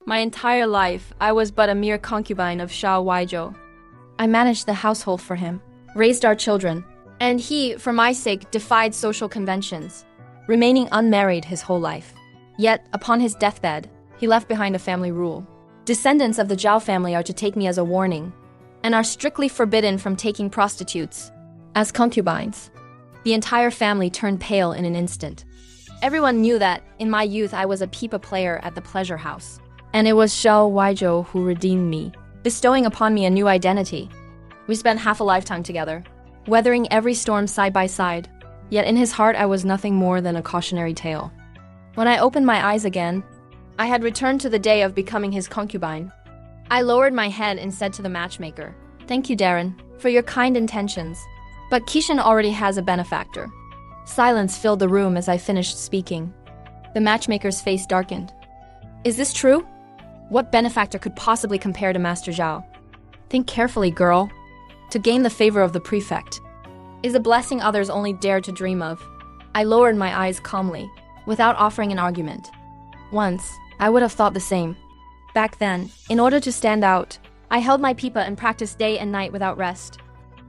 My entire life, I was but a mere concubine of Xiao Weizhou. I managed the household for him, raised our children, and he, for my sake, defied social conventions, remaining unmarried his whole life. Yet, upon his deathbed, he left behind a family rule. Descendants of the Zhao family are to take me as a warning, and are strictly forbidden from taking prostitutes as concubines. The entire family turned pale in an instant. Everyone knew that, in my youth, I was a pipa player at the pleasure house, and it was Xiao Weizhou who redeemed me, bestowing upon me a new identity. We spent half a lifetime together, weathering every storm side by side, yet in his heart I was nothing more than a cautionary tale. When I opened my eyes again, I had returned to the day of becoming his concubine. I lowered my head and said to the matchmaker, "Thank you, Darren, for your kind intentions, but Kishan already has a benefactor." Silence filled the room as I finished speaking. The matchmaker's face darkened. "Is this true? What benefactor could possibly compare to Master Zhao? Think carefully, girl. To gain the favor of the prefect is a blessing others only dare to dream of." I lowered my eyes calmly, without offering an argument. Once, I would have thought the same. Back then, in order to stand out, I held my pipa and practiced day and night without rest.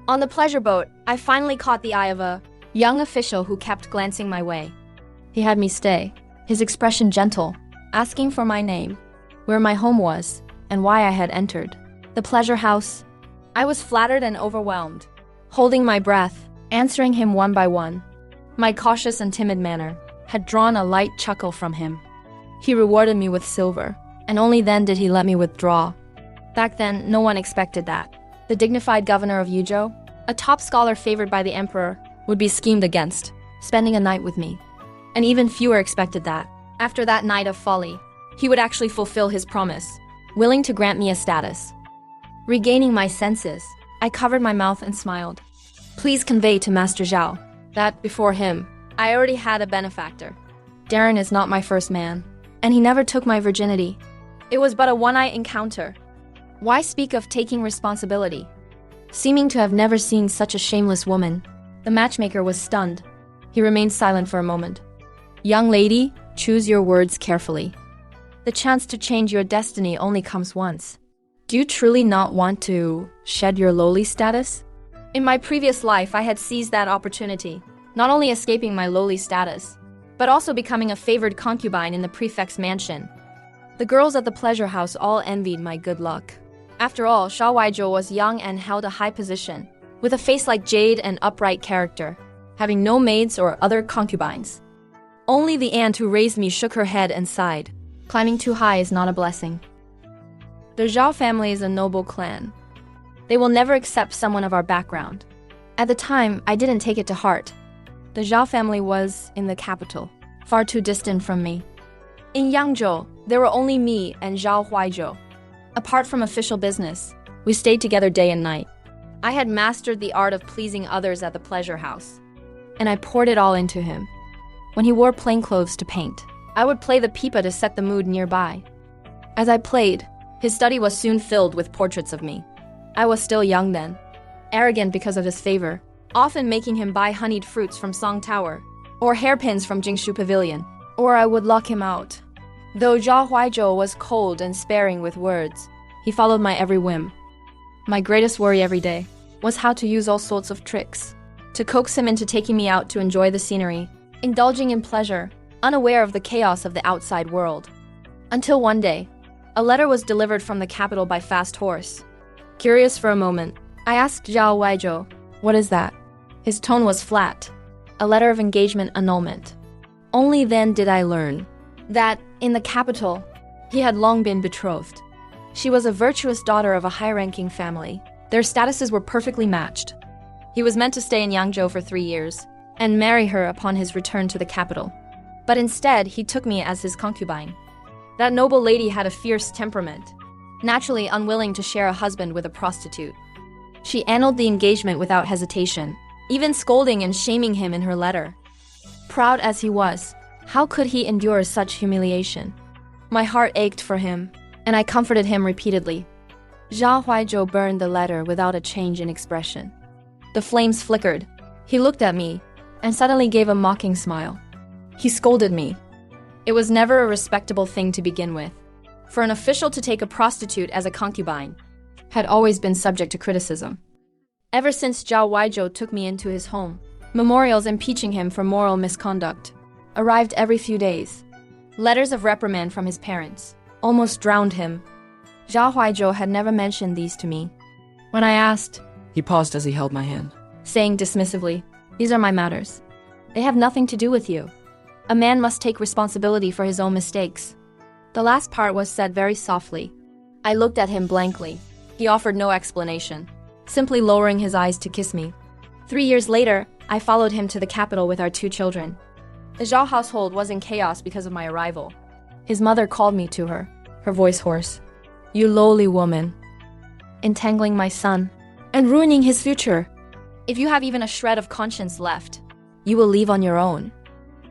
On the pleasure boat, I finally caught the eye of a young official who kept glancing my way. He had me stay, his expression gentle, asking for my name, where my home was, and why I had entered the pleasure house. I was flattered and overwhelmed, holding my breath, answering him one by one. My cautious and timid manner had drawn a light chuckle from him. He rewarded me with silver, and only then did he let me withdraw. Back then, no one expected that. The dignified governor of Yuzhou, a top scholar favored by the emperor, would be schemed against, spending a night with me. And even fewer expected that, after that night of folly, he would actually fulfill his promise, willing to grant me a status. Regaining my senses, I covered my mouth and smiled. "Please convey to Master Zhao that, before him, I already had a benefactor. Darren is not my first man, and he never took my virginity. It was but a one-night encounter. Why speak of taking responsibility?" Seeming to have never seen such a shameless woman, the matchmaker was stunned. He remained silent for a moment. "Young lady, choose your words carefully. The chance to change your destiny only comes once. Do you truly not want to shed your lowly status?" In my previous life, I had seized that opportunity, not only escaping my lowly status, but also becoming a favored concubine in the prefect's mansion. The girls at the pleasure house all envied my good luck. After all, Xiao Weizhou was young and held a high position, with a face like jade and upright character, having no maids or other concubines. Only the aunt who raised me shook her head and sighed. Climbing too high is not a blessing. The Zhao family is a noble clan. They will never accept someone of our background. At the time, I didn't take it to heart. The Zhao family was in the capital, far too distant from me. In Yangzhou, there were only me and Zhao Huaizhou. Apart from official business, we stayed together day and night. I had mastered the art of pleasing others at the pleasure house, and I poured it all into him. When he wore plain clothes to paint, I would play the pipa to set the mood nearby. As I played, his study was soon filled with portraits of me. I was still young then, arrogant because of his favor, often making him buy honeyed fruits from Song Tower, or hairpins from Jingshu Pavilion, or I would lock him out. Though Zhao Huaizhou was cold and sparing with words, he followed my every whim. My greatest worry every day was how to use all sorts of tricks to coax him into taking me out to enjoy the scenery, indulging in pleasure, unaware of the chaos of the outside world. Until one day, a letter was delivered from the capital by fast horse. Curious for a moment, I asked Zhao Weizhou, "What is that?" His tone was flat. A letter of engagement annulment. Only then did I learn that, in the capital, he had long been betrothed. She was a virtuous daughter of a high-ranking family. Their statuses were perfectly matched. He was meant to stay in Yangzhou for 3 years and marry her upon his return to the capital. But instead, he took me as his concubine. That noble lady had a fierce temperament, naturally unwilling to share a husband with a prostitute. She annulled the engagement without hesitation, even scolding and shaming him in her letter. Proud as he was, how could he endure such humiliation? My heart ached for him, and I comforted him repeatedly. Zhao Huaizhou burned the letter without a change in expression. The flames flickered. He looked at me, and suddenly gave a mocking smile. He scolded me. It was never a respectable thing to begin with. For an official to take a prostitute as a concubine had always been subject to criticism. Ever since Zhao Weizhou took me into his home, memorials impeaching him for moral misconduct arrived every few days. Letters of reprimand from his parents almost drowned him. Zhao Weizhou had never mentioned these to me. When I asked, He paused as he held my hand. saying dismissively, "These are my matters. They have nothing to do with you. A man must take responsibility for his own mistakes." The last part was said very softly. I looked at him blankly. He offered no explanation, simply lowering his eyes to kiss me. 3 years later, I followed him to the capital with our 2 children. The Zhao household was in chaos because of my arrival. His mother called me to her, her voice hoarse. "You lowly woman, entangling my son and ruining his future. If you have even a shred of conscience left, you will leave on your own.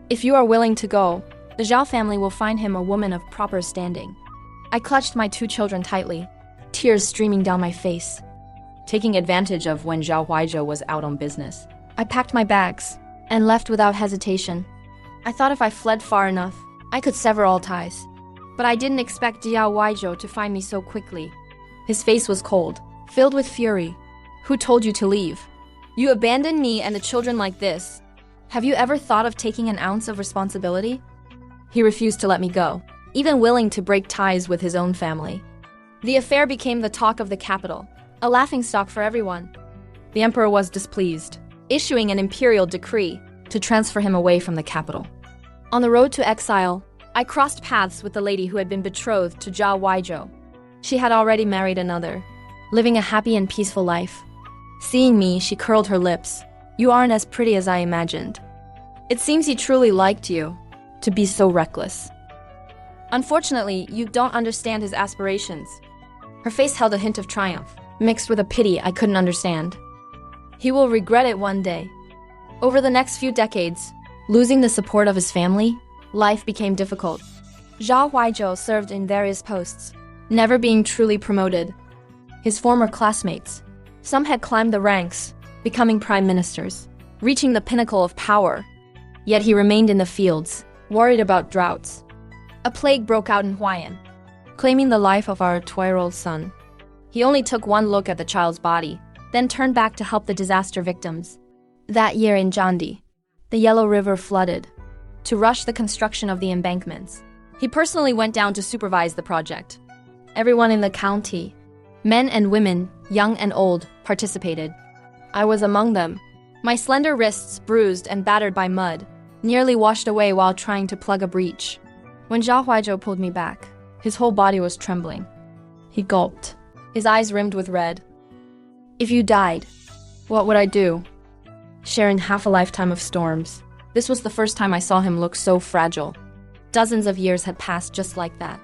If you are willing to go, the Zhao family will find him a woman of proper standing." I clutched my 2 children tightly, tears streaming down my face. Taking advantage of when Zhao Weizhou was out on business, I packed my bags and left without hesitation. I thought if I fled far enough, I could sever all ties. But I didn't expect Zhao Weizhou to find me so quickly. His face was cold, filled with fury. "Who told you to leave? You abandoned me and the children like this. Have you ever thought of taking an ounce of responsibility?" He refused to let me go, even willing to break ties with his own family. The affair became the talk of the capital, a laughingstock for everyone. The emperor was displeased, issuing an imperial decree to transfer him away from the capital. On the road to exile, I crossed paths with the lady who had been betrothed to Zhao Weizhou. She had already married another, living a happy and peaceful life. Seeing me, she curled her lips. "You aren't as pretty as I imagined. It seems he truly liked you, to be so reckless. Unfortunately, you don't understand his aspirations." Her face held a hint of triumph, mixed with a pity I couldn't understand. "He will regret it one day." Over the next few decades, losing the support of his family, life became difficult. Zhao Weizhou served in various posts, never being truly promoted. His former classmates, some had climbed the ranks, becoming prime ministers, reaching the pinnacle of power. Yet he remained in the fields, worried about droughts. A plague broke out in Huaiyan, claiming the life of our 12-year-old son. He only took one look at the child's body, then turned back to help the disaster victims. That year in Zhangdi, the Yellow River flooded. To rush the construction of the embankments, he personally went down to supervise the project. Everyone in the county, men and women, young and old, participated. I was among them, my slender wrists bruised and battered by mud, nearly washed away while trying to plug a breach. When Zhao Weizhou pulled me back, his whole body was trembling. He gulped, his eyes rimmed with red. "If you died, what would I do?" Sharing half a lifetime of storms, this was the first time I saw him look so fragile. Dozens of years had passed just like that.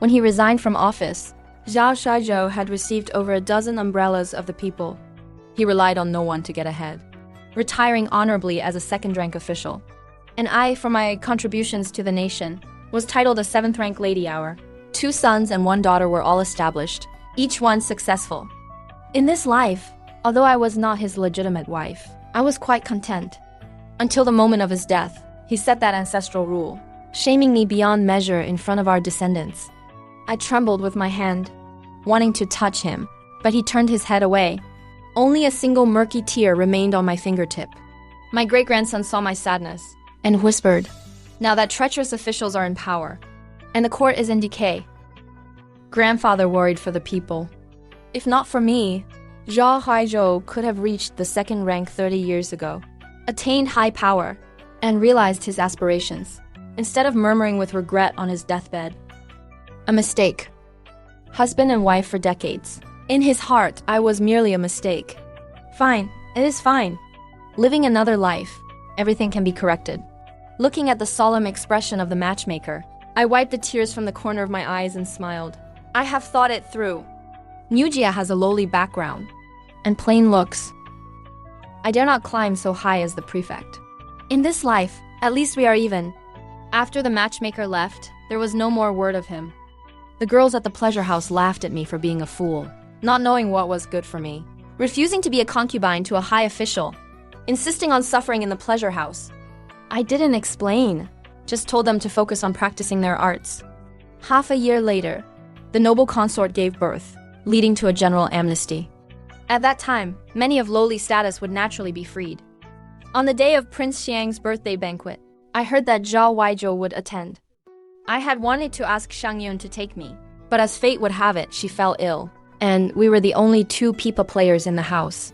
When he resigned from office, Zhao Weizhou had received over a dozen umbrellas of the people. He relied on no one to get ahead, retiring honorably as a second-rank official. And I, for my contributions to the nation, was titled a 7th-rank lady hour. 2 sons and 1 daughter were all established, each one successful. In this life, although I was not his legitimate wife, I was quite content. Until the moment of his death, he set that ancestral rule, shaming me beyond measure in front of our descendants. I trembled with my hand, wanting to touch him, but he turned his head away. Only a single murky tear remained on my fingertip. My great-grandson saw my sadness and whispered, "Now that treacherous officials are in power, and the court is in decay." Grandfather worried for the people. If not for me, Zhao Weizhou could have reached the 2nd rank 30 years ago, attained high power, and realized his aspirations, instead of murmuring with regret on his deathbed. A mistake. Husband and wife for decades. In his heart, I was merely a mistake. Fine, it is fine. Living another life, everything can be corrected. Looking at the solemn expression of the matchmaker, I wiped the tears from the corner of my eyes and smiled. I have thought it through. Nujia has a lowly background and plain looks. I dare not climb so high as the prefect. In this life, at least we are even. After the matchmaker left, there was no more word of him. The girls at the pleasure house laughed at me for being a fool, not knowing what was good for me, refusing to be a concubine to a high official, insisting on suffering in the pleasure house. I didn't explain, just told them to focus on practicing their arts. Half a year later, the noble consort gave birth, leading to a general amnesty. At that time, many of lowly status would naturally be freed. On the day of Prince Xiang's birthday banquet, I heard that Zhao Weizhou would attend. I had wanted to ask Xiang Yun to take me, but as fate would have it, she fell ill, and we were the only two Pipa players in the house.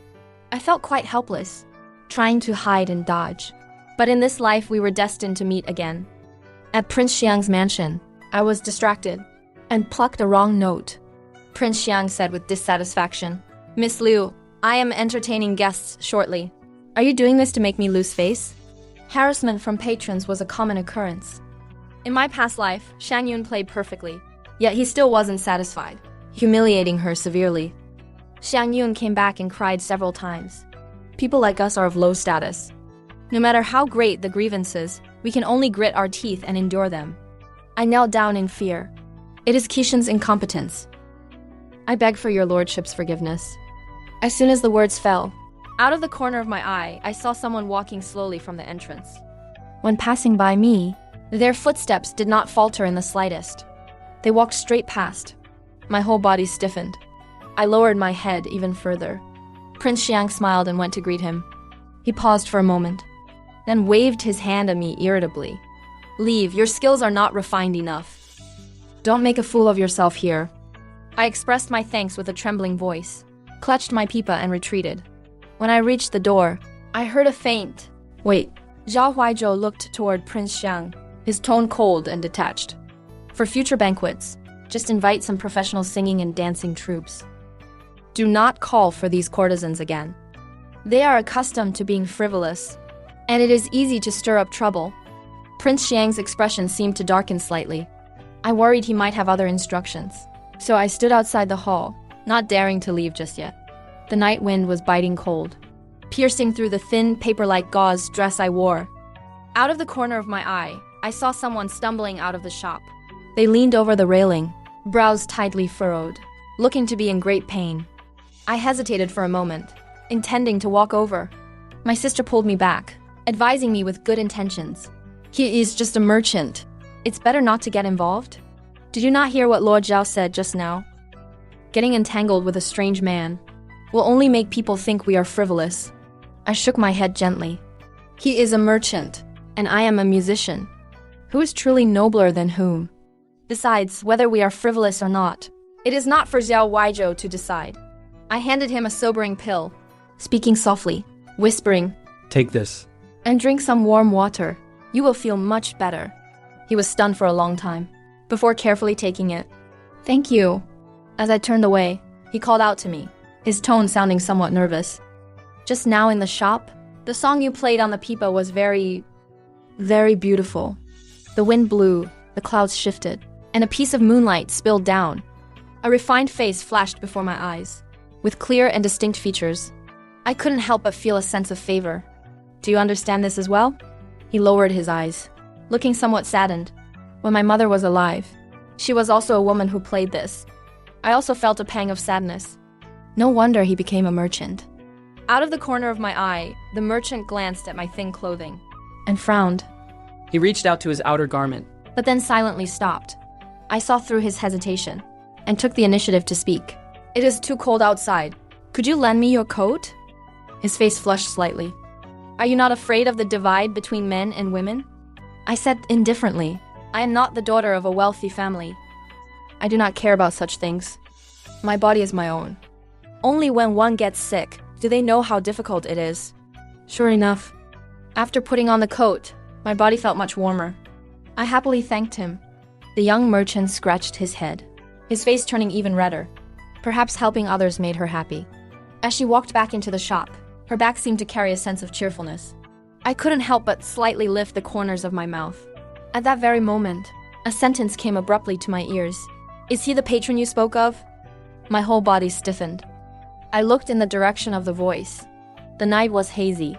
I felt quite helpless, trying to hide and dodge. But in this life, we were destined to meet again. At Prince Xiang's mansion, I was distracted and plucked a wrong note. Prince Xiang said with dissatisfaction, "Miss Liu, I am entertaining guests shortly. Are you doing this to make me lose face?" Harassment from patrons was a common occurrence. In my past life, Xiang Yun played perfectly, yet he still wasn't satisfied, humiliating her severely. Xiang Yun came back and cried several times. People like us are of low status. No matter how great the grievances, we can only grit our teeth and endure them. I knelt down in fear. It is Qixin's incompetence. I beg for your lordship's forgiveness. As soon as the words fell, out of the corner of my eye, I saw someone walking slowly from the entrance. When passing by me, their footsteps did not falter in the slightest. They walked straight past. My whole body stiffened. I lowered my head even further. Prince Xiang smiled and went to greet him. He paused for a moment, then waved his hand at me irritably. "Leave, your skills are not refined enough. Don't make a fool of yourself here." I expressed my thanks with a trembling voice, clutched my pipa and retreated. When I reached the door, I heard a faint, "Wait." Zhao Huaizhou looked toward Prince Xiang, his tone cold and detached. "For future banquets, just invite some professional singing and dancing troupes. Do not call for these courtesans again. They are accustomed to being frivolous, and it is easy to stir up trouble." Prince Xiang's expression seemed to darken slightly. I worried he might have other instructions, so I stood outside the hall, not daring to leave just yet. The night wind was biting cold, piercing through the thin, paper-like gauze dress I wore. Out of the corner of my eye, I saw someone stumbling out of the shop. They leaned over the railing, brows tightly furrowed, looking to be in great pain. I hesitated for a moment, intending to walk over. My sister pulled me back, advising me with good intentions. "He is just a merchant. It's better not to get involved." Did you not hear what Lord Zhao said just now? Getting entangled with a strange man will only make people think we are frivolous. I shook my head gently. He is a merchant, and I am a musician. Who is truly nobler than whom? Besides, whether we are frivolous or not, it is not for Zhao Weizhou to decide. I handed him a sobering pill, speaking softly, whispering, "Take this. And drink some warm water. You will feel much better." He was stunned for a long time, before carefully taking it. "Thank you." As I turned away, he called out to me, his tone sounding somewhat nervous. "Just now in the shop, the song you played on the pipa was very, very beautiful." The wind blew, the clouds shifted, and a piece of moonlight spilled down. A refined face flashed before my eyes, with clear and distinct features. I couldn't help but feel a sense of favor. "Do you understand this as well?" He lowered his eyes, looking somewhat saddened. "When my mother was alive, she was also a woman who played this." I also felt a pang of sadness. No wonder he became a merchant. Out of the corner of my eye, the merchant glanced at my thin clothing and frowned, He reached out to his outer garment. but then silently stopped. I saw through his hesitation and took the initiative to speak. "It is too cold outside. Could you lend me your coat?" His face flushed slightly. "Are you not afraid of the divide between men and women?" I said indifferently, "I am not the daughter of a wealthy family. I do not care about such things. My body is my own. Only when one gets sick do they know how difficult it is." Sure enough, after putting on the coat, my body felt much warmer. I happily thanked him. The young merchant scratched his head, his face turning even redder. Perhaps helping others made her happy. As she walked back into the shop, her back seemed to carry a sense of cheerfulness. I couldn't help but slightly lift the corners of my mouth. At that very moment, a sentence came abruptly to my ears. "Is he the patron you spoke of?" My whole body stiffened. I looked in the direction of the voice. The night was hazy.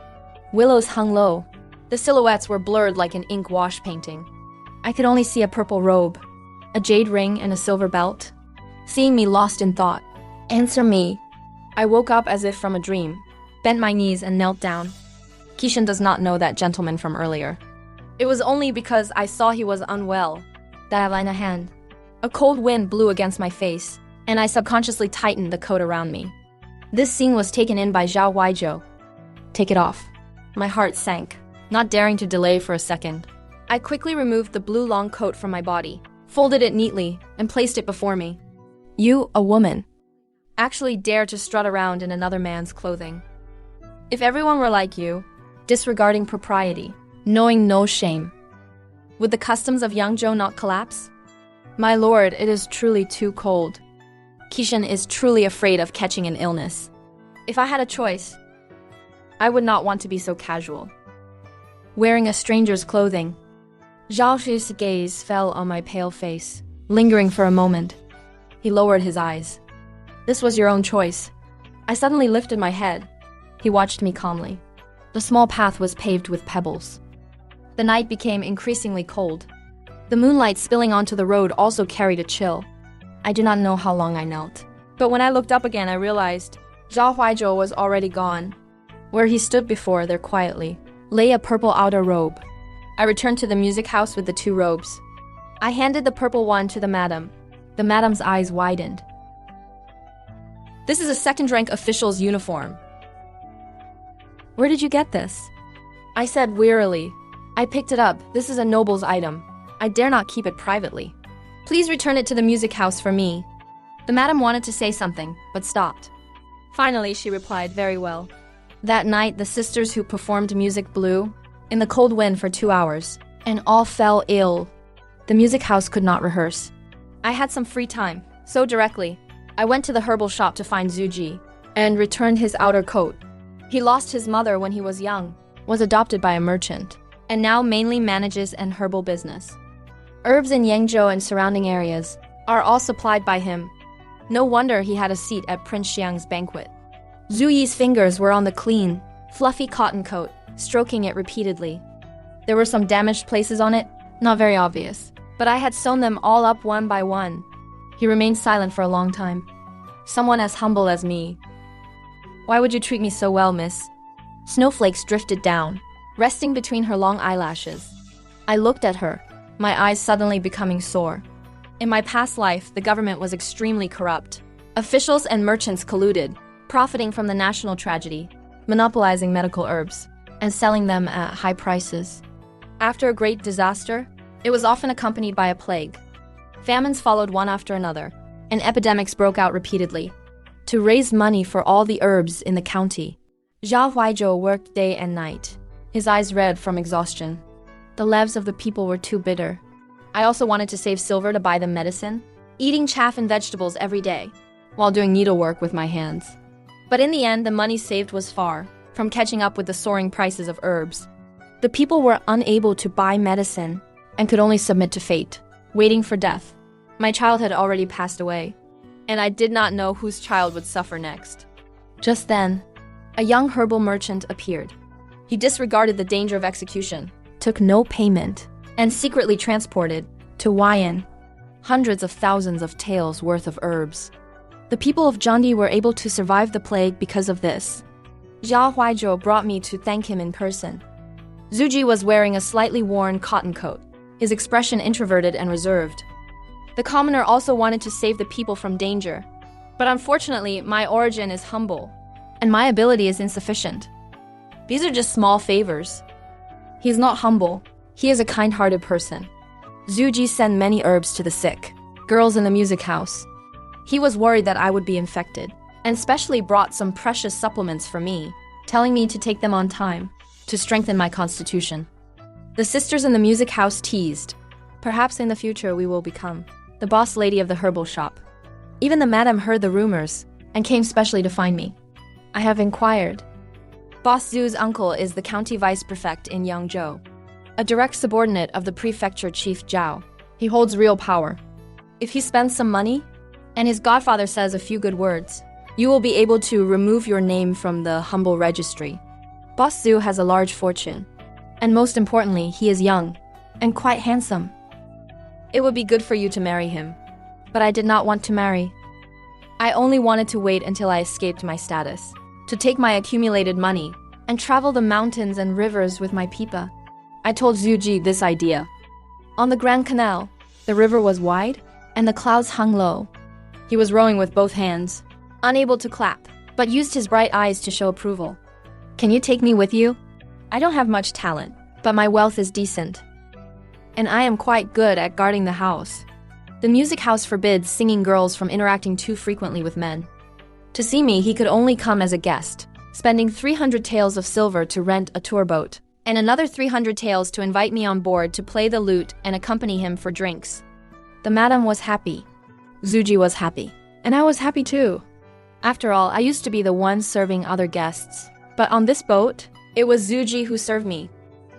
Willows hung low. The silhouettes were blurred like an ink wash painting. I could only see a purple robe, a jade ring and a silver belt. Seeing me lost in thought, "Answer me." I woke up as if from a dream, bent my knees and knelt down. Qixin does not know that gentleman from earlier. It was only because I saw he was unwell that I lent a hand. A cold wind blew against my face, and I subconsciously tightened the coat around me. This scene was taken in by Zhao Huaizhou. Take it off. My heart sank, not daring to delay for a second. I quickly removed the blue long coat from my body, folded it neatly, and placed it before me. You, a woman, actually dare to strut around in another man's clothing. If everyone were like you, disregarding propriety, knowing no shame, would the customs of Yangzhou not collapse? My lord, it is truly too cold. Qixin is truly afraid of catching an illness. If I had a choice, I would not want to be so casual. Wearing a stranger's clothing, Zhao Shi's gaze fell on my pale face, lingering for a moment. He lowered his eyes. This was your own choice. I suddenly lifted my head. He watched me calmly. The small path was paved with pebbles. The night became increasingly cold. The moonlight spilling onto the road also carried a chill. I do not know how long I knelt, but when I looked up again, I realized Zhao Huaizhou was already gone. Where he stood before there quietly lay a purple outer robe. I returned to the music house with the 2 robes. I handed the purple one to the madam. The madam's eyes widened. This is a second-rank official's uniform. Where did you get this? I said wearily. I picked it up. This is a noble's item. I dare not keep it privately. Please return it to the music house for me. The madam wanted to say something, but stopped. Finally, she replied, very well. That night, the sisters who performed music blew in the cold wind for 2 hours, and all fell ill. The music house could not rehearse. I had some free time, so directly, I went to the herbal shop to find Zhu Ji and returned his outer coat. He lost his mother when he was young, was adopted by a merchant, and now mainly manages an herbal business. Herbs in Yangzhou and surrounding areas are all supplied by him. No wonder he had a seat at Prince Xiang's banquet. Zhu Yi's fingers were on the clean, fluffy cotton coat, stroking it repeatedly. There were some damaged places on it, not very obvious, but I had sewn them all up one by one. He remained silent for a long time. Someone as humble as me. Why would you treat me so well, miss? Snowflakes drifted down, resting between her long eyelashes. I looked at her, my eyes suddenly becoming sore. In my past life, the government was extremely corrupt. Officials and merchants colluded, profiting from the national tragedy, monopolizing medical herbs, and selling them at high prices. After a great disaster, it was often accompanied by a plague. Famines followed one after another, and epidemics broke out repeatedly. To raise money for all the herbs in the county, Zhao Huaizhou worked day and night, his eyes red from exhaustion. The lives of the people were too bitter. I also wanted to save silver to buy them medicine, eating chaff and vegetables every day, while doing needlework with my hands. But in the end, the money saved was far from catching up with the soaring prices of herbs. The people were unable to buy medicine and could only submit to fate, waiting for death. My child had already passed away, and I did not know whose child would suffer next. Just then, a young herbal merchant appeared. He disregarded the danger of execution, took no payment, and secretly transported to Huayan hundreds of thousands of taels worth of herbs. The people of Zhangdi were able to survive the plague because of this. Zhao Huaizhou brought me to thank him in person. Zhu Ji was wearing a slightly worn cotton coat, his expression introverted and reserved. The commoner also wanted to save the people from danger, but unfortunately, my origin is humble, and my ability is insufficient. These are just small favors. He's not humble. He is a kind-hearted person. Zhu Ji sent many herbs to the sick, girls in the music house. He was worried that I would be infected, and specially brought some precious supplements for me, telling me to take them on time, to strengthen my constitution. The sisters in the music house teased. Perhaps in the future we will become the boss lady of the herbal shop. Even the madam heard the rumors, and came specially to find me. I have inquired. Boss Zhu's uncle is the county vice prefect in Yangzhou, a direct subordinate of the prefecture chief Zhao. He holds real power. If he spends some money, and his godfather says a few good words, you will be able to remove your name from the humble registry. Boss Zhu has a large fortune, and most importantly, he is young and quite handsome. It would be good for you to marry him, but I did not want to marry. I only wanted to wait until I escaped my status, to take my accumulated money and travel the mountains and rivers with my pipa. I told Zhu Ji this idea. On the Grand Canal, the river was wide, and the clouds hung low. He was rowing with both hands, unable to clap, but used his bright eyes to show approval. Can you take me with you? I don't have much talent, but my wealth is decent. And I am quite good at guarding the house. The music house forbids singing girls from interacting too frequently with men. To see me, he could only come as a guest, spending 300 taels of silver to rent a tour boat, and another 300 taels to invite me on board to play the lute and accompany him for drinks. The madam was happy. Zuji was happy. And I was happy too. After all, I used to be the one serving other guests. But on this boat, it was Zuji who served me.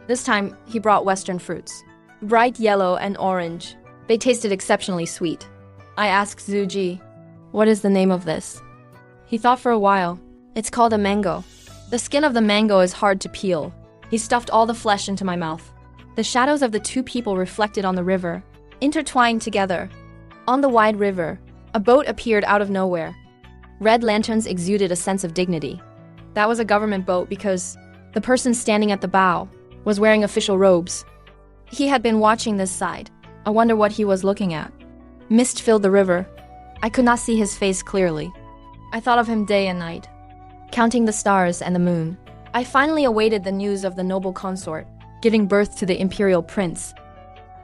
This time, he brought Western fruits. Bright yellow and orange. They tasted exceptionally sweet. I asked Zuji, "What is the name of this?" He thought for a while. It's called a mango. The skin of the mango is hard to peel. He stuffed all the flesh into my mouth. The shadows of the two people reflected on the river, intertwined together. On the wide river, a boat appeared out of nowhere. Red lanterns exuded a sense of dignity. That was a government boat because the person standing at the bow was wearing official robes. He had been watching this side. I wonder what he was looking at. Mist filled the river. I could not see his face clearly. I thought of him day and night, counting the stars and the moon. I finally awaited the news of the noble consort, giving birth to the imperial prince.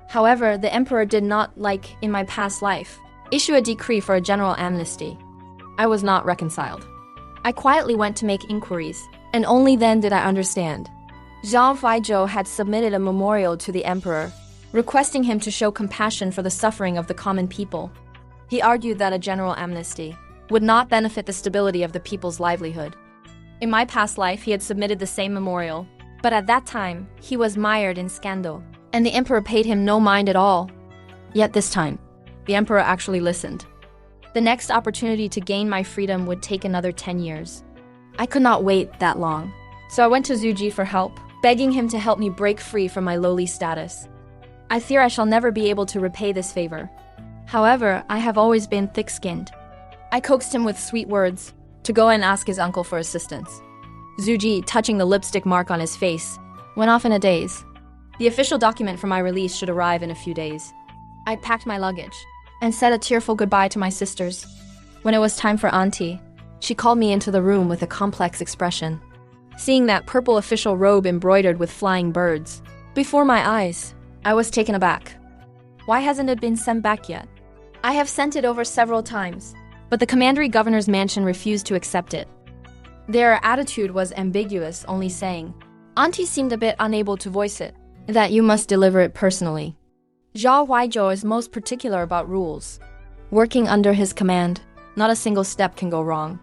However, the emperor did not, like in my past life, issue a decree for a general amnesty. I was not reconciled. I quietly went to make inquiries, and only then did I understand. Zhao Huaizhou had submitted a memorial to the emperor, requesting him to show compassion for the suffering of the common people. He argued that a general amnesty would not benefit the stability of the people's livelihood. In my past life, he had submitted the same memorial, but at that time, he was mired in scandal, and the emperor paid him no mind at all. Yet this time, the emperor actually listened. The next opportunity to gain my freedom would take another 10 years. I could not wait that long, so I went to Zuji for help, begging him to help me break free from my lowly status. I fear I shall never be able to repay this favor. However, I have always been thick-skinned. I coaxed him with sweet words to go and ask his uncle for assistance. Zuji, touching the lipstick mark on his face, went off in a daze. The official document for my release should arrive in a few days. I packed my luggage and said a tearful goodbye to my sisters. When it was time for Auntie, she called me into the room with a complex expression. Seeing that purple official robe embroidered with flying birds before my eyes, I was taken aback. Why hasn't it been sent back yet? I have sent it over several times, but the commandery governor's mansion refused to accept it. Their attitude was ambiguous, only saying, Auntie seemed a bit unable to voice it, that you must deliver it personally. Zhao Huaizhou is most particular about rules. Working under his command, not a single step can go wrong.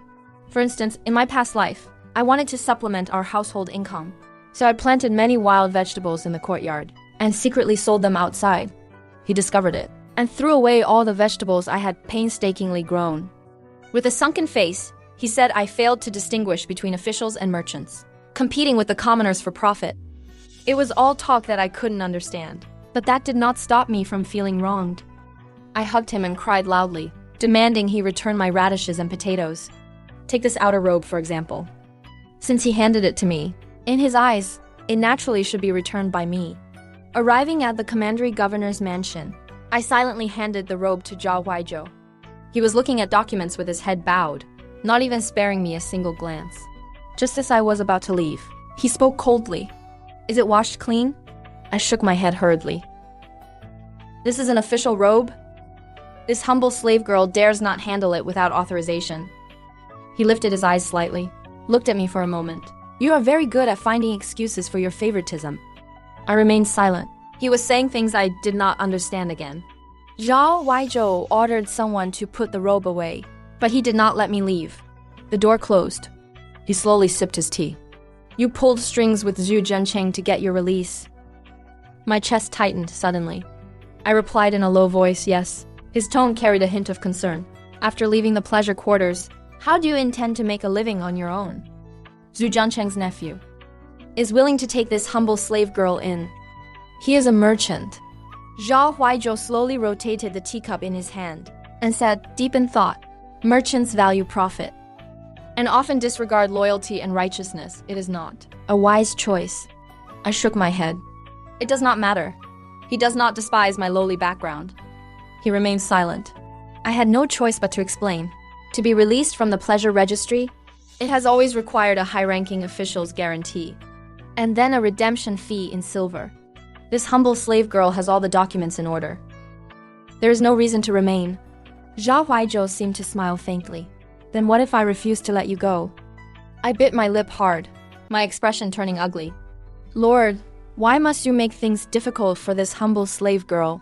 For instance, in my past life, I wanted to supplement our household income, so I planted many wild vegetables in the courtyard and secretly sold them outside. He discovered it and threw away all the vegetables I had painstakingly grown. With a sunken face, he said I failed to distinguish between officials and merchants, competing with the commoners for profit. It was all talk that I couldn't understand, but that did not stop me from feeling wronged. I hugged him and cried loudly, demanding he return my radishes and potatoes. Take this outer robe, for example. Since he handed it to me, in his eyes, it naturally should be returned by me. Arriving at the commandery governor's mansion, I silently handed the robe to Zhao Huaizhou. He was looking at documents with his head bowed, not even sparing me a single glance. Just as I was about to leave, he spoke coldly. Is it washed clean? I shook my head hurriedly. This is an official robe? This humble slave girl dares not handle it without authorization. He lifted his eyes slightly, looked at me for a moment. You are very good at finding excuses for your favoritism. I remained silent. He was saying things I did not understand again. Zhao Huaizhou ordered someone to put the robe away, but he did not let me leave. The door closed. He slowly sipped his tea. You pulled strings with Zhu Zhencheng to get your release. My chest tightened suddenly. I replied in a low voice, yes. His tone carried a hint of concern. After leaving the pleasure quarters, how do you intend to make a living on your own? Zhu Zhencheng's nephew is willing to take this humble slave girl in. He is a merchant. Zhao Huaizhou slowly rotated the teacup in his hand and said, deep in thought, merchants value profit and often disregard loyalty and righteousness. It is not a wise choice. I shook my head. It does not matter. He does not despise my lowly background. He remained silent. I had no choice but to explain. To be released from the pleasure registry, it has always required a high-ranking official's guarantee, and then a redemption fee in silver. This humble slave girl has all the documents in order. There is no reason to remain. Zhao Huaizhou seemed to smile faintly. Then what if I refuse to let you go? I bit my lip hard, my expression turning ugly. Lord, why must you make things difficult for this humble slave girl?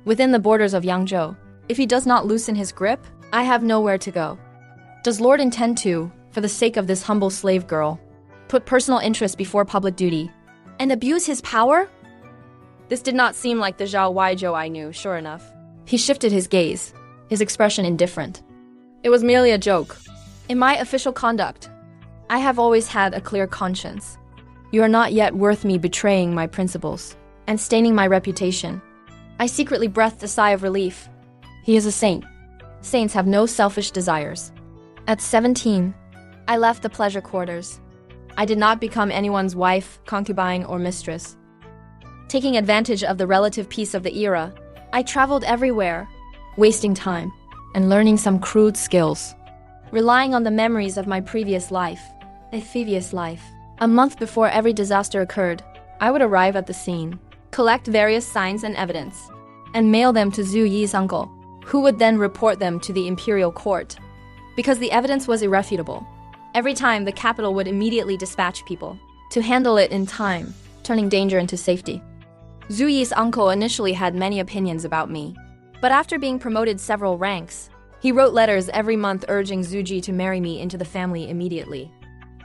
Within the borders of Yangzhou, if he does not loosen his grip, I have nowhere to go. Does Lord intend to, for the sake of this humble slave girl, put personal interest before public duty, and abuse his power? This did not seem like the Zhao Huaizhou I knew, sure enough. He shifted his gaze, his expression indifferent. It was merely a joke. In my official conduct, I have always had a clear conscience. You are not yet worth me betraying my principles and staining my reputation. I secretly breathed a sigh of relief. He is a saint. Saints have no selfish desires. At 17, I left the pleasure quarters. I did not become anyone's wife, concubine, or mistress. Taking advantage of the relative peace of the era, I traveled everywhere, wasting time and learning some crude skills, relying on the memories of my previous life, a thievius life. A month before every disaster occurred, I would arrive at the scene, collect various signs and evidence, and mail them to Zhu Yi's uncle, who would then report them to the imperial court. Because the evidence was irrefutable, every time the capital would immediately dispatch people to handle it in time, turning danger into safety. Zhu Yi's uncle initially had many opinions about me, but after being promoted several ranks, he wrote letters every month urging Zhu Ji to marry me into the family immediately.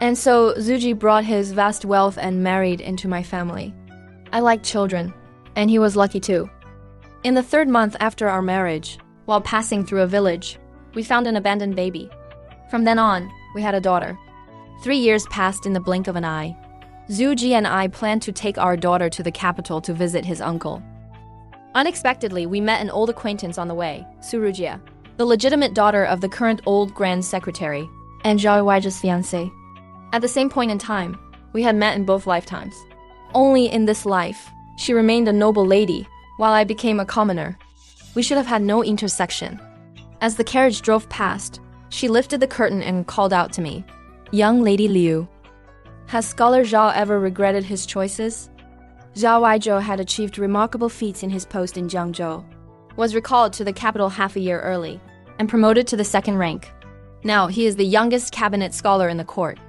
And so Zhu Ji brought his vast wealth and married into my family. I like children, and he was lucky too. In the 3rd month after our marriage, while passing through a village, we found an abandoned baby. From then on, we had a daughter. 3 years passed in the blink of an eye. Zhu Ji and I planned to take our daughter to the capital to visit his uncle. Unexpectedly, we met an old acquaintance on the way, Su Rujia, the legitimate daughter of the current old Grand Secretary, and Zhao Huaizhou's fiancé. At the same point in time, we had met in both lifetimes. Only in this life, she remained a noble lady, while I became a commoner. We should have had no intersection. As the carriage drove past, she lifted the curtain and called out to me, "Young Lady Liu." Has Scholar Zhao ever regretted his choices? Zhao Huaizhou had achieved remarkable feats in his post in Jiangzhou, was recalled to the capital half a year early, and promoted to the 2nd rank. Now he is the youngest cabinet scholar in the court.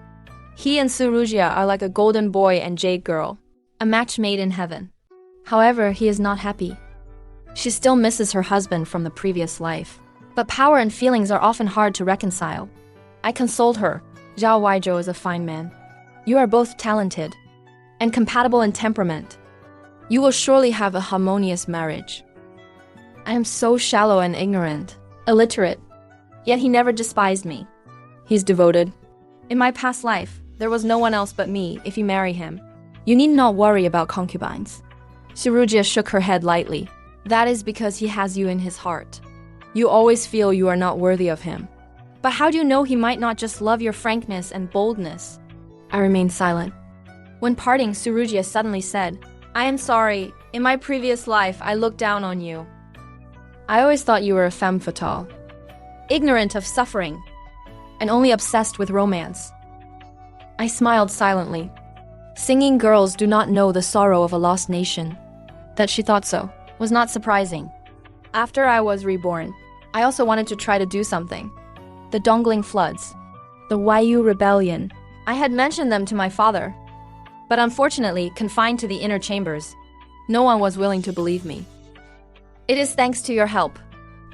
He and Su Rujia are like a golden boy and jade girl, a match made in heaven. However, he is not happy. She still misses her husband from the previous life, but power and feelings are often hard to reconcile. I consoled her. Zhao Huaizhou is a fine man. You are both talented and compatible in temperament. You will surely have a harmonious marriage. I am so shallow and ignorant, illiterate, yet he never despised me. He's devoted. In my past life, there was no one else but me if you marry him. You need not worry about concubines. Su Rujia shook her head lightly. That is because he has you in his heart. You always feel you are not worthy of him. But how do you know he might not just love your frankness and boldness? I remained silent. When parting, Su Rujia suddenly said, I am sorry. In my previous life, I looked down on you. I always thought you were a femme fatale, ignorant of suffering, and only obsessed with romance. I smiled silently. Singing girls do not know the sorrow of a lost nation. That she thought so was not surprising. After I was reborn, I also wanted to try to do something. The Dongling floods, the Waiyu rebellion. I had mentioned them to my father, but unfortunately confined to the inner chambers. No one was willing to believe me. It is thanks to your help.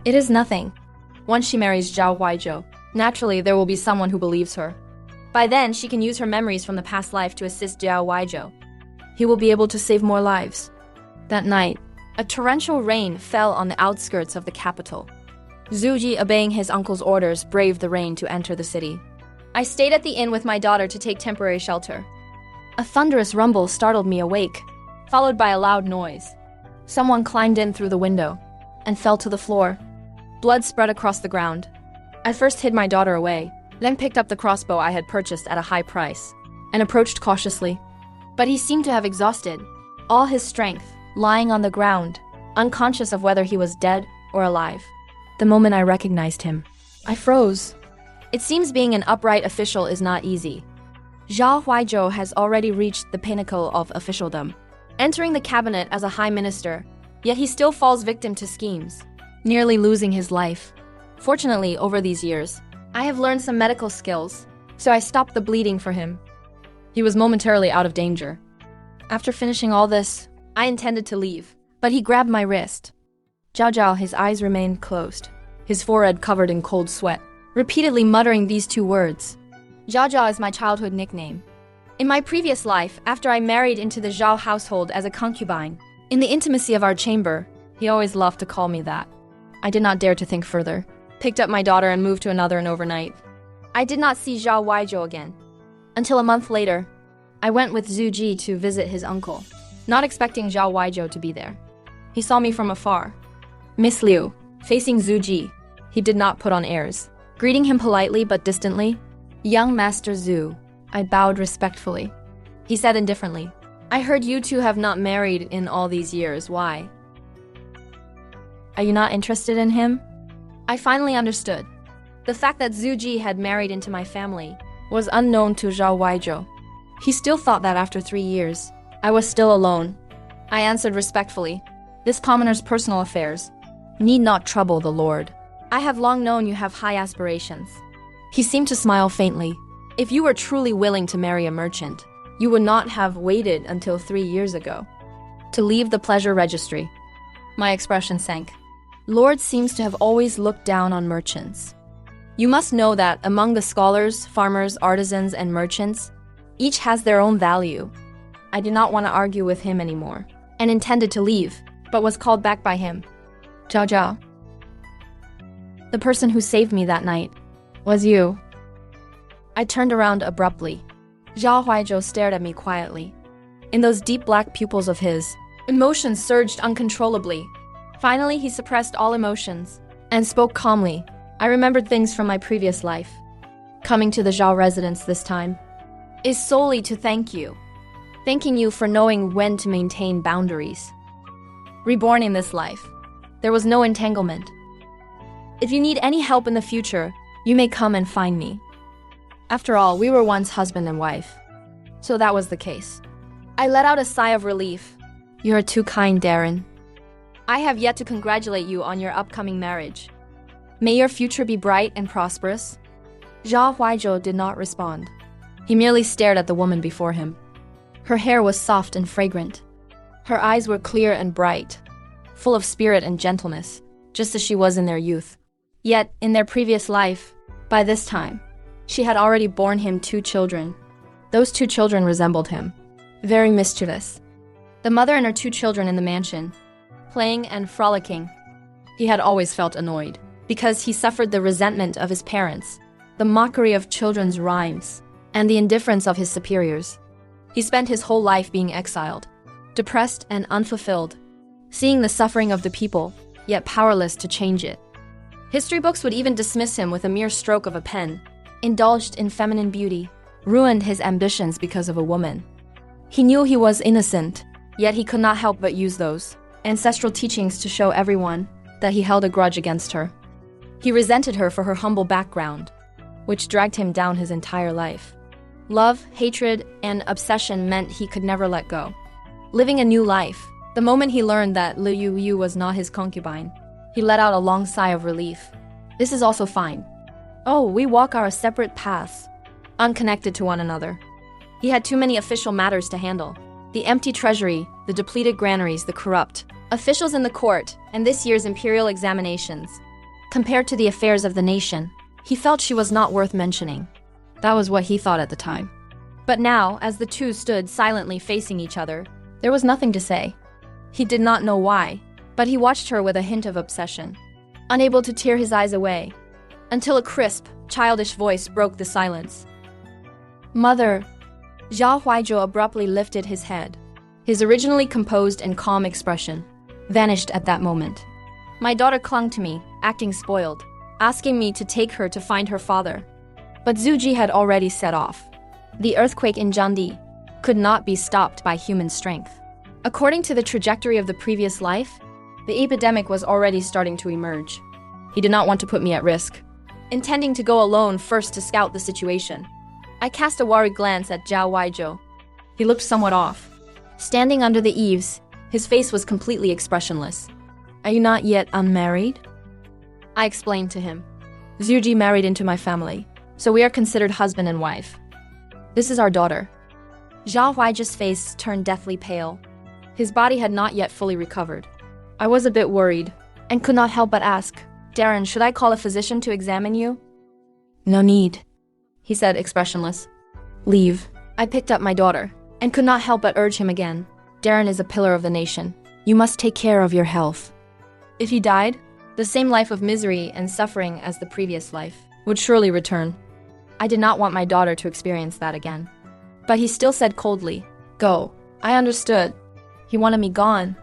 It is nothing. Once she marries Zhao Huaizhou, naturally there will be someone who believes her. By then, she can use her memories from the past life to assist Zhao Huaizhou. He will be able to save more lives. That night, a torrential rain fell on the outskirts of the capital. Zhu Ji, obeying his uncle's orders, braved the rain to enter the city. I stayed at the inn with my daughter to take temporary shelter. A thunderous rumble startled me awake, followed by a loud noise. Someone climbed in through the window and fell to the floor. Blood spread across the ground. I first hid my daughter away, then picked up the crossbow I had purchased at a high price and approached cautiously. But he seemed to have exhausted all his strength, lying on the ground, unconscious of whether he was dead or alive. The moment I recognized him, I froze. It seems being an upright official is not easy. Zhao Huaizhou has already reached the pinnacle of officialdom, entering the cabinet as a high minister, yet he still falls victim to schemes, nearly losing his life. Fortunately, over these years, I have learned some medical skills, so I stopped the bleeding for him. He was momentarily out of danger. After finishing all this, I intended to leave, but he grabbed my wrist. Zhao Zhao, his eyes remained closed, his forehead covered in cold sweat, repeatedly muttering these two words. Zhao Zhao is my childhood nickname. In my previous life, after I married into the Zhao household as a concubine, in the intimacy of our chamber, he always loved to call me that. I did not dare to think further, picked up my daughter and moved to another and overnight. I did not see Zhao Huaizhou again. Until a month later, I went with Zhu Ji to visit his uncle, not expecting Zhao Huaizhou to be there. He saw me from afar. Miss Liu, facing Zhu Ji, he did not put on airs. Greeting him politely but distantly, "Young Master Zhu," I bowed respectfully. He said indifferently, "I heard you two have not married in all these years. Why? Are you not interested in him?" I finally understood. The fact that Zhu Ji had married into my family was unknown to Zhao Huaizhou. He still thought that after 3 years, I was still alone. I answered respectfully, "This commoner's personal affairs need not trouble the Lord. I have long known you have high aspirations." He seemed to smile faintly. "If you were truly willing to marry a merchant, you would not have waited until 3 years ago to leave the pleasure registry." My expression sank. Lord seems to have always looked down on merchants. You must know that among the scholars, farmers, artisans, and merchants, each has their own value. I did not want to argue with him anymore, and intended to leave, but was called back by him. "Zhao Zhao, the person who saved me that night was you." I turned around abruptly. Zhao Huaizhou stared at me quietly. In those deep black pupils of his, emotions surged uncontrollably. Finally, he suppressed all emotions and spoke calmly. I remembered things from my previous life. Coming to the Zhao residence this time is solely to thank you. Thanking you for knowing when to maintain boundaries. Reborn in this life, there was no entanglement. If you need any help in the future, you may come and find me. After all, we were once husband and wife. So that was the case. I let out a sigh of relief. "You're too kind, Darren. I have yet to congratulate you on your upcoming marriage. May your future be bright and prosperous." Zhao Huaizhou did not respond. He merely stared at the woman before him. Her hair was soft and fragrant. Her eyes were clear and bright, full of spirit and gentleness, just as she was in their youth. Yet, in their previous life, by this time, she had already borne him 2 children. Those 2 children resembled him, very mischievous. The mother and her 2 children in the mansion, playing and frolicking. He had always felt annoyed, because he suffered the resentment of his parents, the mockery of children's rhymes, and the indifference of his superiors. He spent his whole life being exiled, depressed and unfulfilled, seeing the suffering of the people, yet powerless to change it. History books would even dismiss him with a mere stroke of a pen. Indulged in feminine beauty, ruined his ambitions because of a woman. He knew he was innocent, yet he could not help but use those ancestral teachings to show everyone that he held a grudge against her. He resented her for her humble background, which dragged him down his entire life. Love, hatred, and obsession meant he could never let go. Living a new life, the moment he learned that Liu Yu was not his concubine, he let out a long sigh of relief. This is also fine. Oh, we walk our separate paths, unconnected to one another. He had too many official matters to handle. The empty treasury, the depleted granaries, the corrupt officials in the court, and this year's imperial examinations. Compared to the affairs of the nation, he felt she was not worth mentioning. That was what he thought at the time. But now, as the two stood silently facing each other, there was nothing to say. He did not know why, but he watched her with a hint of obsession, unable to tear his eyes away, until a crisp, childish voice broke the silence. "Mother." Zhao Huaizhou abruptly lifted his head. His originally composed and calm expression vanished at that moment. My daughter clung to me, acting spoiled, asking me to take her to find her father. But Zhu Ji had already set off. The earthquake in Jiandi could not be stopped by human strength. According to the trajectory of the previous life, The epidemic was already starting to emerge. He did not want to put me at risk, intending to go alone first to scout the situation. I cast a worried glance at Zhao Weizhou. He looked somewhat off. Standing under the eaves, his face was completely expressionless. Are you not yet unmarried? I explained to him. Zhuji married into my family, so we are considered husband and wife. This is our daughter. Zhao Huaizhi's face turned deathly pale. His body had not yet fully recovered. I was a bit worried, and could not help but ask, Darren, should I call a physician to examine you? No need, he said, expressionless. Leave. I picked up my daughter, and could not help but urge him again. Darren is a pillar of the nation. You must take care of your health. If he died, the same life of misery and suffering as the previous life would surely return. I did not want my daughter to experience that again. But he still said coldly, Go. I understood. He wanted me gone.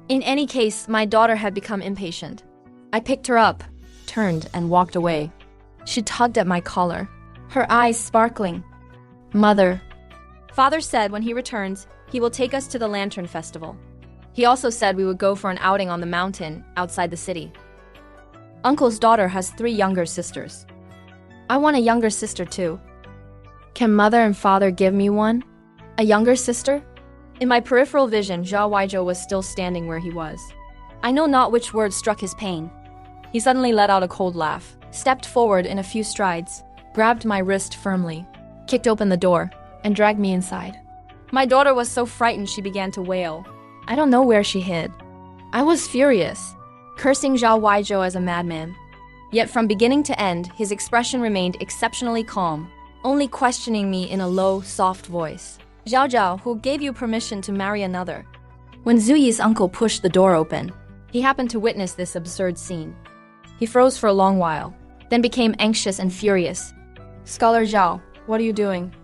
In any case, my daughter had become impatient. I picked her up, turned, and walked away. She tugged at my collar, her eyes sparkling. Mother. Father said when he returns, he will take us to the Lantern Festival. He also said we would go for an outing on the mountain outside the city. Uncle's daughter has 3 younger sisters. I want a younger sister too. Can mother and father give me one? A younger sister? In my peripheral vision, Zhao Weizhou was still standing where he was. I know not which word struck his pain. He suddenly let out a cold laugh, stepped forward in a few strides, grabbed my wrist firmly, kicked open the door, and dragged me inside. My daughter was so frightened she began to wail. I don't know where she hid. I was furious, cursing Zhao Weizhou as a madman. Yet from beginning to end, his expression remained exceptionally calm, only questioning me in a low, soft voice. Zhao Zhao, who gave you permission to marry another? When Zuyi's uncle pushed the door open, he happened to witness this absurd scene. He froze for a long while, then became anxious and furious. Scholar Zhao, what are you doing?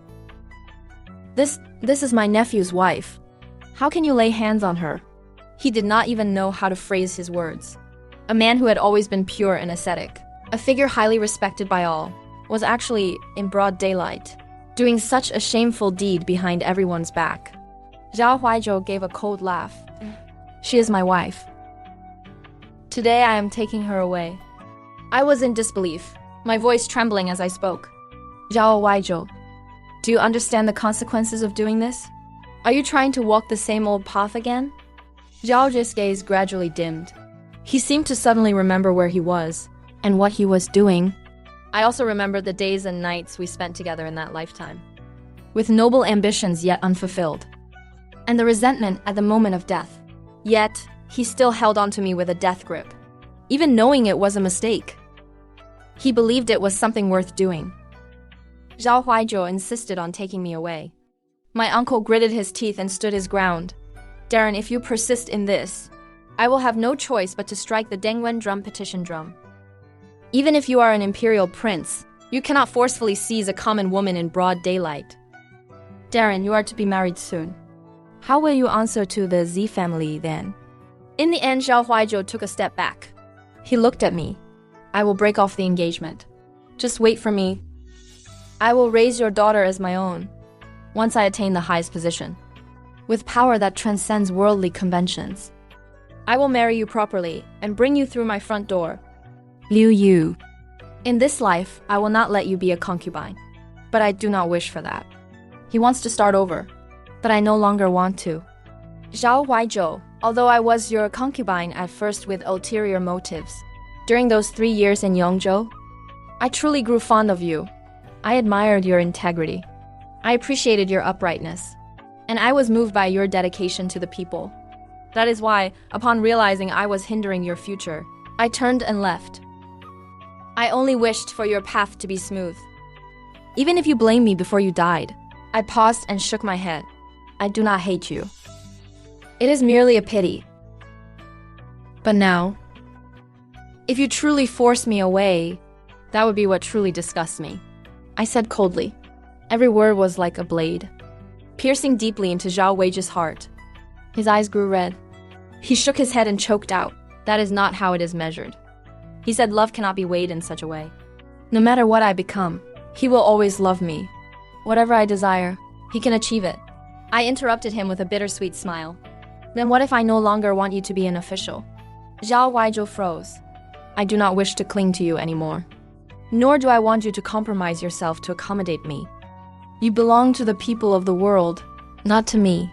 This is my nephew's wife. How can you lay hands on her? He did not even know how to phrase his words. A man who had always been pure and ascetic, a figure highly respected by all, was actually, in broad daylight, doing such a shameful deed behind everyone's back. Zhao Huaizhou gave a cold laugh. She is my wife. Today I am taking her away. I was in disbelief, my voice trembling as I spoke. Zhao Weizhou, do you understand the consequences of doing this? Are you trying to walk the same old path again? Zhao Zhi's gaze gradually dimmed. He seemed to suddenly remember where he was, and what he was doing. I also remembered the days and nights we spent together in that lifetime, with noble ambitions yet unfulfilled, and the resentment at the moment of death. Yet, he still held on to me with a death grip, even knowing it was a mistake. He believed it was something worth doing. Zhao Huaizhou insisted on taking me away. My uncle gritted his teeth and stood his ground. Darren, if you persist in this, I will have no choice but to strike the Dengwen drum petition drum. Even if you are an imperial prince, you cannot forcefully seize a common woman in broad daylight. Darren, you are to be married soon. How will you answer to the Z family then? In the end, Zhao Huaizhou took a step back. He looked at me. I will break off the engagement. Just wait for me. I will raise your daughter as my own, once I attain the highest position, with power that transcends worldly conventions. I will marry you properly and bring you through my front door. Liu Yu. In this life, I will not let you be a concubine, but I do not wish for that. He wants to start over, but I no longer want to. Zhao Huaizhou, although I was your concubine at first with ulterior motives, during those 3 years in Yongzhou, I truly grew fond of you. I admired your integrity. I appreciated your uprightness, and I was moved by your dedication to the people. That is why, upon realizing I was hindering your future, I turned and left. I only wished for your path to be smooth. Even if you blame me before you died, I paused and shook my head. I do not hate you. It is merely a pity. But now, if you truly force me away, that would be what truly disgusts me. I said coldly. Every word was like a blade, piercing deeply into Zhao Weizhi's heart. His eyes grew red. He shook his head and choked out. That is not how it is measured. He said love cannot be weighed in such a way. No matter what I become, he will always love me. Whatever I desire, he can achieve it. I interrupted him with a bittersweet smile. Then what if I no longer want you to be an official? Zhao Huaizhou froze. I do not wish to cling to you anymore. Nor do I want you to compromise yourself to accommodate me. You belong to the people of the world, not to me.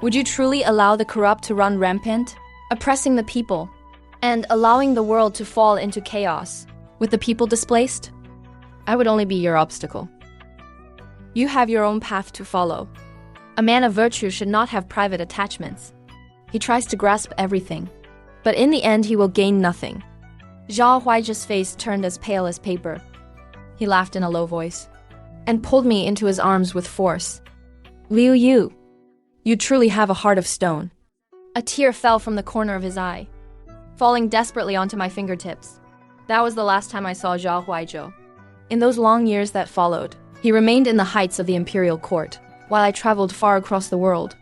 Would you truly allow the corrupt to run rampant, oppressing the people, and allowing the world to fall into chaos, with the people displaced? I would only be your obstacle. You have your own path to follow. A man of virtue should not have private attachments. He tries to grasp everything, but in the end he will gain nothing. Zhao Huaizhou's face turned as pale as paper. He laughed in a low voice and pulled me into his arms with force. Liu Yu, you truly have a heart of stone. A tear fell from the corner of his eye, falling desperately onto my fingertips. That was the last time I saw Zhao Huaizhou. In those long years that followed, he remained in the heights of the imperial court, while I traveled far across the world.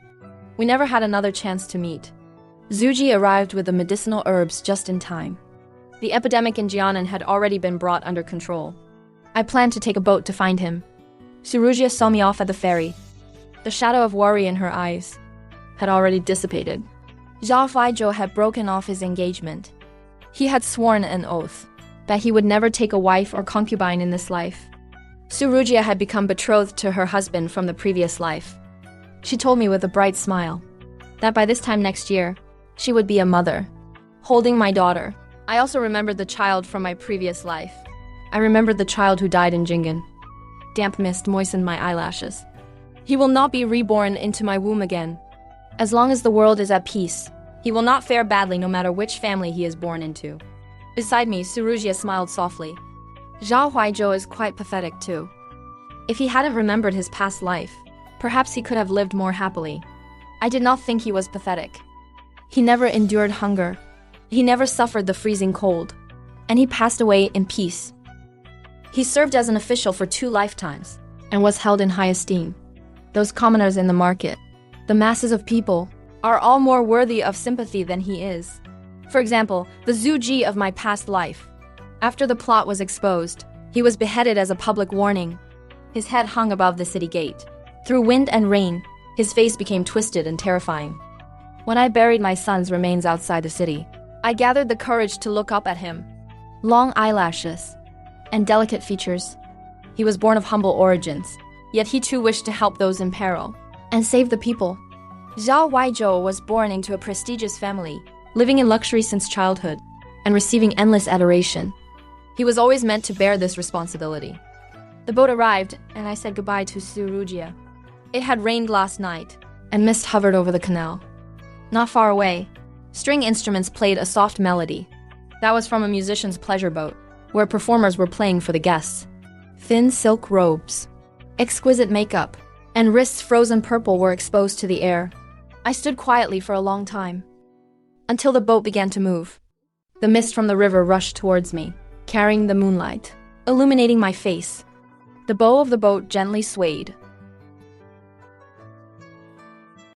We never had another chance to meet. Zuji arrived with the medicinal herbs just in time. The epidemic in Jianan had already been brought under control. I planned to take a boat to find him. Surugia saw me off at the ferry. The shadow of worry in her eyes had already dissipated. Zhao Huaizhou had broken off his engagement. He had sworn an oath that he would never take a wife or concubine in this life. Surugia had become betrothed to her husband from the previous life. She told me with a bright smile that by this time next year, she would be a mother, holding my daughter. I also remembered the child from my previous life. I remembered the child who died in Jing'an. Damp mist moistened my eyelashes. He will not be reborn into my womb again. As long as the world is at peace, he will not fare badly no matter which family he is born into. Beside me, Surugia smiled softly. Zhao Huaizhou is quite pathetic too. If he hadn't remembered his past life, perhaps he could have lived more happily. I did not think he was pathetic. He never endured hunger. He never suffered the freezing cold. And he passed away in peace. He served as an official for 2 lifetimes and was held in high esteem. Those commoners in the market, the masses of people, are all more worthy of sympathy than he is. For example, the Zhu Ji of my past life. After the plot was exposed, he was beheaded as a public warning. His head hung above the city gate. Through wind and rain, his face became twisted and terrifying. When I buried my son's remains outside the city, I gathered the courage to look up at him. Long eyelashes and delicate features. He was born of humble origins, yet he too wished to help those in peril and save the people. Zhao Huaizhou was born into a prestigious family, living in luxury since childhood and receiving endless adoration. He was always meant to bear this responsibility. The boat arrived, and I said goodbye to Surugia. It had rained last night, and mist hovered over the canal. Not far away, string instruments played a soft melody. That was from a musician's pleasure boat, where performers were playing for the guests. Thin silk robes, exquisite makeup, and wrists frozen purple were exposed to the air. I stood quietly for a long time, until the boat began to move. The mist from the river rushed towards me, carrying the moonlight, illuminating my face. The bow of the boat gently swayed,